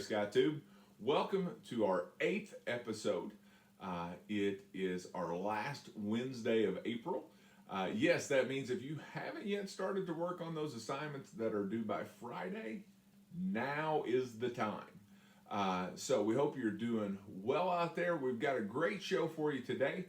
Scott2ube. Welcome to our 8th episode. It is our last Wednesday of April. Yes, that means if you haven't yet started to work on those assignments that are due by Friday, now is the time. So we hope you're doing well out there. We've got a great show for you today.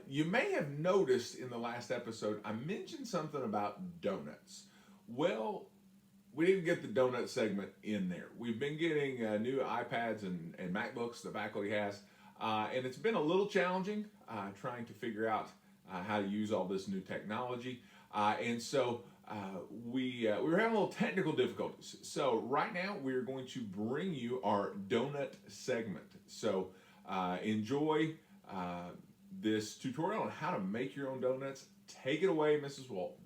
You may have noticed in the last episode, I mentioned something about donuts. Well, we didn't get the donut segment in there. We've been getting new iPads and MacBooks the faculty has, and it's been a little challenging trying to figure out how to use all this new technology. And so we were having a little technical difficulties. So right now we're going to bring you our donut segment. So enjoy this tutorial on how to make your own donuts. Take it away, Mrs. Walton.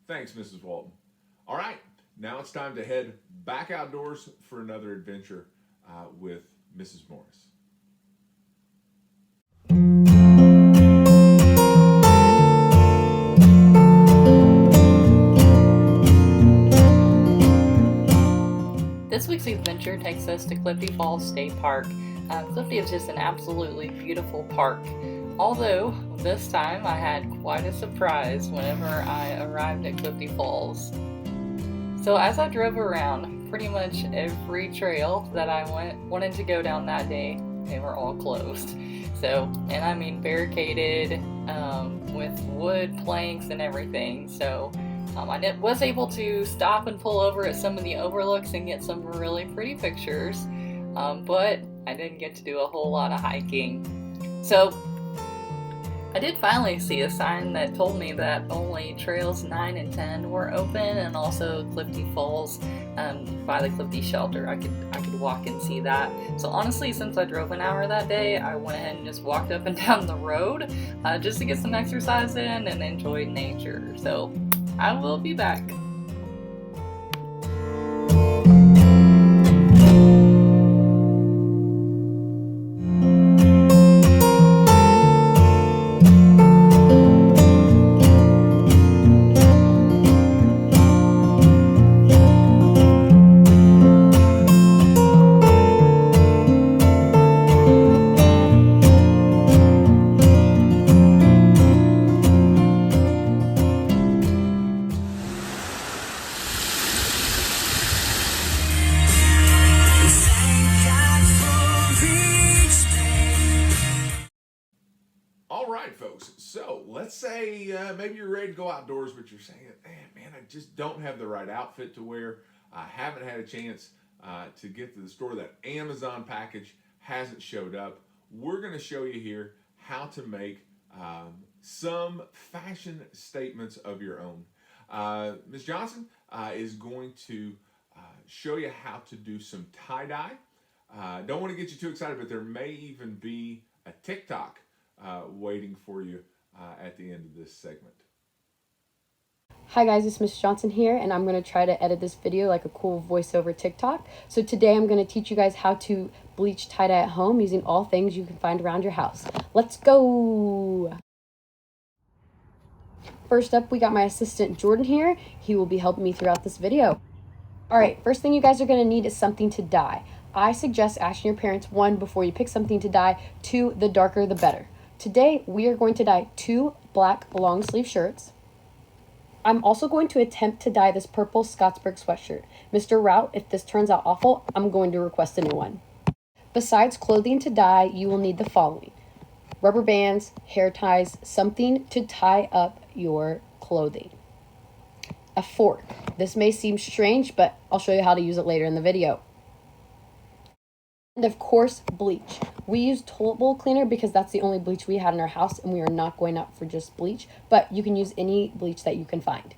Thanks, Mrs. Walton. All right, now it's time to head back outdoors for another adventure with Mrs. Morris. This week's adventure takes us to Clifty Falls State Park. Clifty is just an absolutely beautiful park. Although, this time I had quite a surprise whenever I arrived at Clifty Falls. So as I drove around, pretty much every trail that I wanted to go down that day, they were all closed. So, and I mean barricaded with wood planks and everything. So I was able to stop and pull over at some of the overlooks and get some really pretty pictures, but I didn't get to do a whole lot of hiking. So I did finally see a sign that told me that only trails 9 and 10 were open, and also Clifty Falls by the Clifty shelter. I could walk and see that. So honestly, since I drove an hour that day, I went ahead and just walked up and down the road just to get some exercise in and enjoy nature. So I will be back. Folks, so let's say maybe you're ready to go outdoors, but you're saying, man, I just don't have the right outfit to wear. I haven't had a chance to get to the store. That Amazon package hasn't showed up. We're going to show you here how to make some fashion statements of your own. Ms. Johnson is going to show you how to do some tie-dye. Don't want to get you too excited, but there may even be a TikTok waiting for you at the end of this segment. Hi guys, it's Miss Johnson here, and I'm going to try to edit this video like a cool voiceover TikTok. So today I'm going to teach you guys how to bleach tie-dye at home using all things you can find around your house. Let's go! First up, we got my assistant Jordan here. He will be helping me throughout this video. All right, first thing you guys are going to need is something to dye. I suggest asking your parents, 1, before you pick something to dye, 2, the darker the better. Today, we are going to dye 2 black long sleeve shirts. I'm also going to attempt to dye this purple Scott2ube sweatshirt. Mr. Route, if this turns out awful, I'm going to request a new one. Besides clothing to dye, you will need the following: rubber bands, hair ties, something to tie up your clothing. A fork. This may seem strange, but I'll show you how to use it later in the video. And of course, bleach. We use toilet bowl cleaner because that's the only bleach we had in our house, and we are not going out for just bleach, but you can use any bleach that you can find.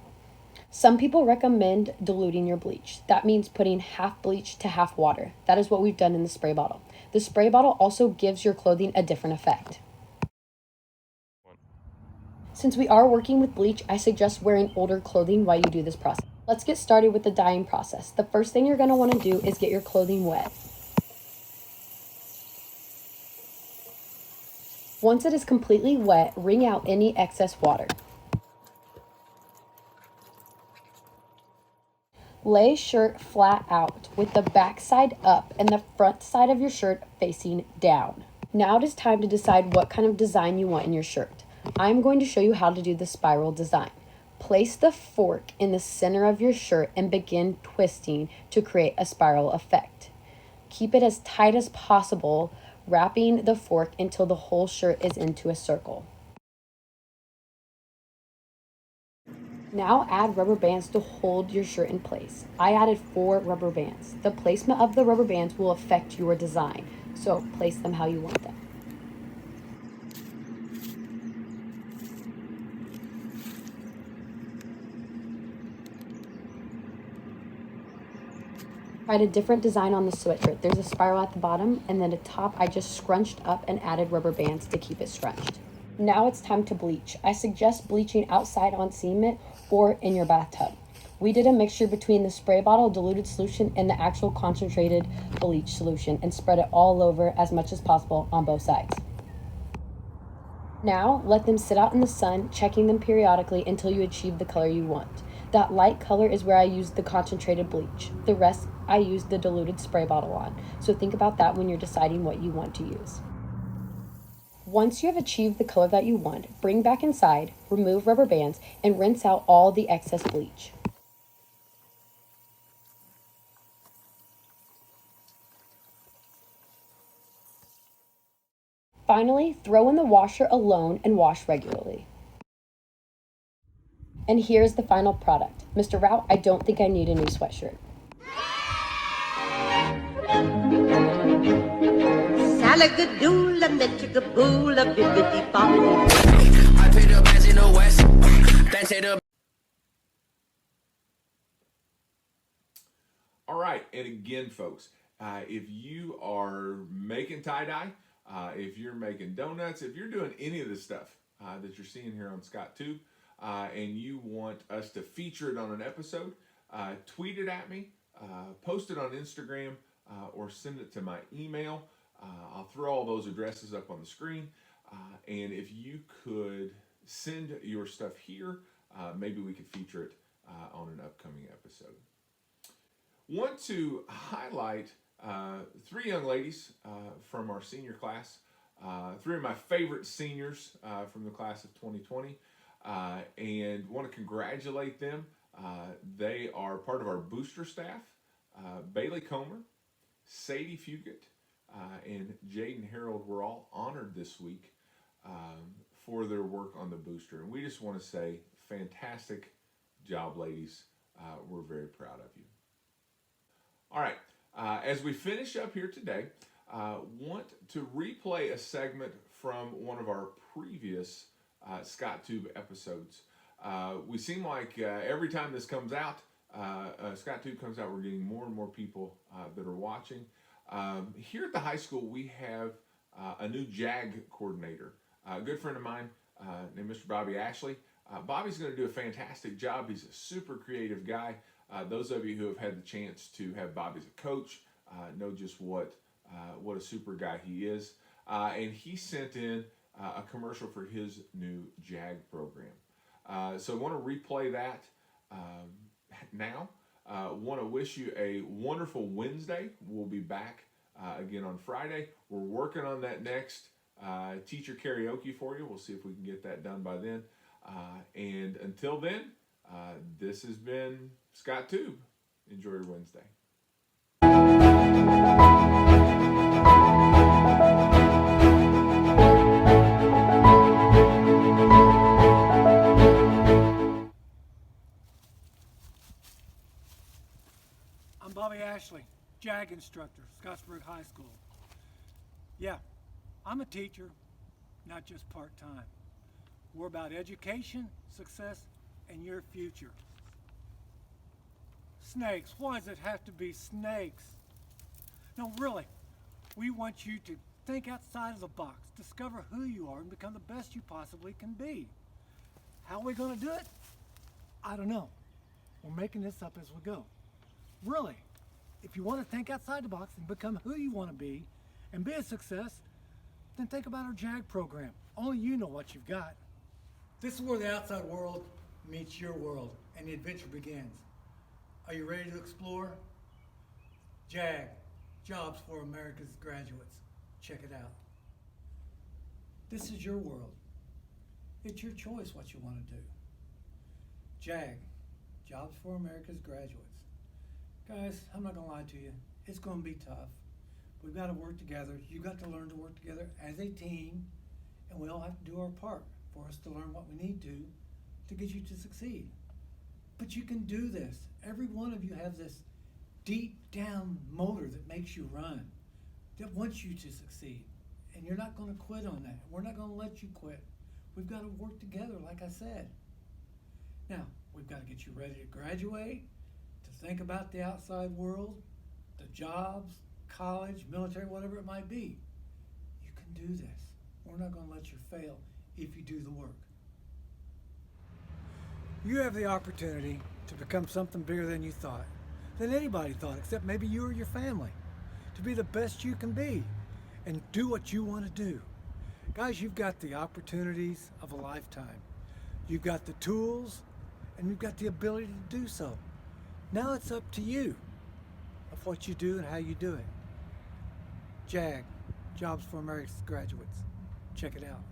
Some people recommend diluting your bleach. That means putting half bleach to half water. That is what we've done in the spray bottle. The spray bottle also gives your clothing a different effect. Since we are working with bleach, I suggest wearing older clothing while you do this process. Let's get started with the dyeing process. The first thing you're going to want to do is get your clothing wet. Once it is completely wet, wring out any excess water. Lay shirt flat out with the back side up and the front side of your shirt facing down. Now it is time to decide what kind of design you want in your shirt. I'm going to show you how to do the spiral design. Place the fork in the center of your shirt and begin twisting to create a spiral effect. Keep it as tight as possible, wrapping the fork until the whole shirt is into a circle. Now add rubber bands to hold your shirt in place. I added 4 rubber bands. The placement of the rubber bands will affect your design, so place them how you want them. Tried a different design on the sweatshirt. There's a spiral at the bottom, and then at the top I just scrunched up and added rubber bands to keep it scrunched. Now it's time to bleach. I suggest bleaching outside on cement or in your bathtub. We did a mixture between the spray bottle diluted solution and the actual concentrated bleach solution and spread it all over as much as possible on both sides. Now let them sit out in the sun, checking them periodically until you achieve the color you want. That light color is where I used the concentrated bleach. The rest I used the diluted spray bottle on. So think about that when you're deciding what you want to use. Once you have achieved the color that you want, bring back inside, remove rubber bands, and rinse out all the excess bleach. Finally, throw in the washer alone and wash regularly. And here's the final product. Mr. Route, I don't think I need a new sweatshirt. Salagadoola, metchigaboola, bibbidi bobbidi. I picked up bands in the west. Then take the. All right, and again, folks, if you are making tie-dye, if you're making donuts, if you're doing any of the stuff that you're seeing here on Scott2ube, and you want us to feature it on an episode, tweet it at me, post it on Instagram, or send it to my email. I'll throw all those addresses up on the screen. And if you could send your stuff here, maybe we could feature it on an upcoming episode. Want to highlight 3 young ladies from our senior class, 3 of my favorite seniors from the class of 2020, and want to congratulate them. They are part of our booster staff. Bailey Comer, Sadie Fugit, and Jaden Harold were all honored this week for their work on the booster. And we just want to say, fantastic job, ladies. We're very proud of you. All right, as we finish up here today, want to replay a segment from one of our previous Scott2ube episodes. We seem like every time this comes out, Scott2ube comes out, we're getting more and more people that are watching. Here at the high school, we have a new JAG coordinator, a good friend of mine named Mr. Bobby Ashley. Bobby's going to do a fantastic job. He's a super creative guy. Those of you who have had the chance to have Bobby as a coach know just what a super guy he is. And he sent in a commercial for his new JAG program. So I want to replay that now. Want to wish you a wonderful Wednesday. We'll be back again on Friday. We're working on that next teacher karaoke for you. We'll see if we can get that done by then. And until then, this has been Scott2ube. Enjoy your Wednesday. I'm Bobby Ashley, JAG instructor, Scottsburg High School. Yeah, I'm a teacher, not just part-time. We're about education, success, and your future. Snakes, why does it have to be snakes? No, really, we want you to think outside of the box, discover who you are, and become the best you possibly can be. How are we going to do it? I don't know. We're making this up as we go. Really, if you want to think outside the box and become who you want to be and be a success, then think about our JAG program. Only you know what you've got. This is where the outside world meets your world and the adventure begins. Are you ready to explore? JAG, Jobs for America's Graduates. Check it out. This is your world. It's your choice what you want to do. JAG, Jobs for America's Graduates. Guys, I'm not going to lie to you. It's going to be tough. We've got to work together. You've got to learn to work together as a team, and we all have to do our part for us to learn what we need to get you to succeed. But you can do this. Every one of you have this deep down motor that makes you run, that wants you to succeed. And you're not going to quit on that. We're not going to let you quit. We've got to work together, like I said. Now, we've got to get you ready to graduate, to think about the outside world, the jobs, college, military, whatever it might be. You can do this. We're not going to let you fail if you do the work. You have the opportunity to become something bigger than you thought, than anybody thought, except maybe you or your family, to be the best you can be and do what you want to do. Guys, you've got the opportunities of a lifetime. You've got the tools and you've got the ability to do so. Now it's up to you of what you do and how you do it. JAG, Jobs for America's Graduates. Check it out.